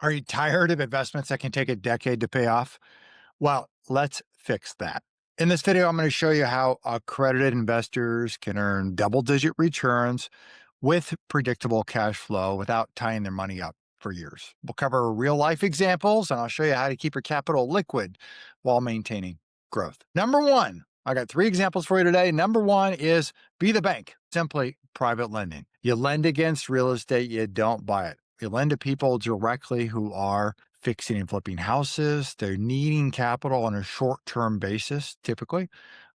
Are you tired of investments that can take a decade to pay off? Well, let's fix that. In this video, I'm going to show you how accredited investors can earn double digit returns with predictable cash flow without tying their money up for years. We'll cover real life examples and I'll show you how to keep your capital liquid while maintaining growth. Number one, I got three examples for you today. Number one is be the bank, simply private lending. You lend against real estate, you don't buy it. You lend to people directly who are fixing and flipping houses. They're needing capital on a short term basis, typically,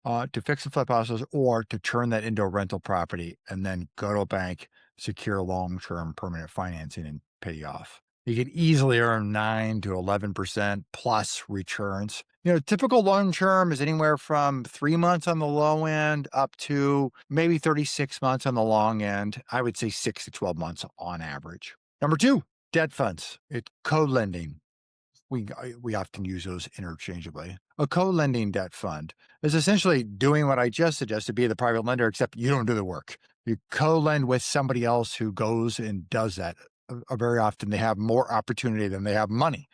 to fix and flip houses or to turn that into a rental property and then go to a bank, secure long term permanent financing, and pay you off. You can easily earn 9 to 11% plus returns. Typical loan term is anywhere from 3 months on the low end up to maybe 36 months on the long end. I would say 6 to 12 months on average. Number two, debt funds. It's co-lending. We often use those interchangeably. A co-lending debt fund is essentially doing what I just suggested, be the private lender, except you don't do the work. You co-lend with somebody else who goes and does that. Very often they have more opportunity than they have money.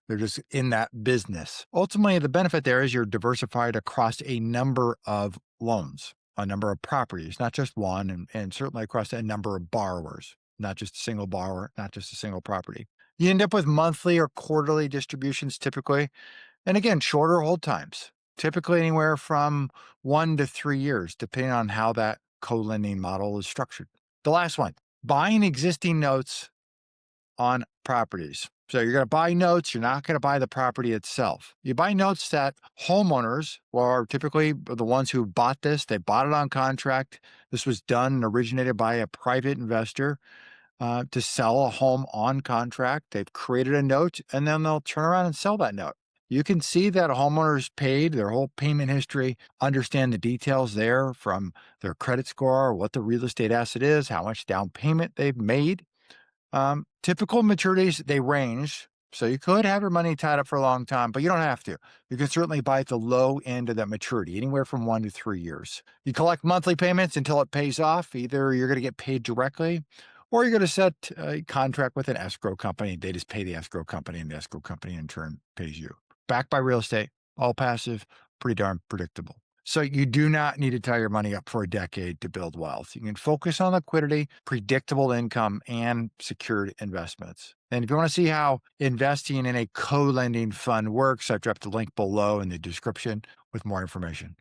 They're just in that business. Ultimately, the benefit there is you're diversified across a number of loans, a number of properties, not just one, and certainly across a number of borrowers, not just a single borrower, not just a single property. You end up with monthly or quarterly distributions typically. And again, shorter hold times, typically anywhere from 1 to 3 years, depending on how that co lending model is structured. The last one, buying existing notes on properties. So you're going to buy notes. You're not going to buy the property itself. You buy notes that homeowners, or are typically the ones who bought this, they bought it on contract. This was done and originated by a private investor to sell a home on contract. They've created a note and then they'll turn around and sell that note. You can see that homeowners paid their whole payment history, understand the details there from their credit score, what the real estate asset is, how much down payment they've made. Typical maturities, they range. So you could have your money tied up for a long time, but you don't have to. You can certainly buy at the low end of that maturity, anywhere from 1 to 3 years. You collect monthly payments until it pays off. Either you're going to get paid directly or you're going to set a contract with an escrow company. They just pay the escrow company and the escrow company in turn pays you. Backed by real estate, all passive, pretty darn predictable. So you do not need to tie your money up for a decade to build wealth. You can focus on liquidity, predictable income, and secured investments. And if you want to see how investing in a co-lending fund works, I've dropped the link below in the description with more information.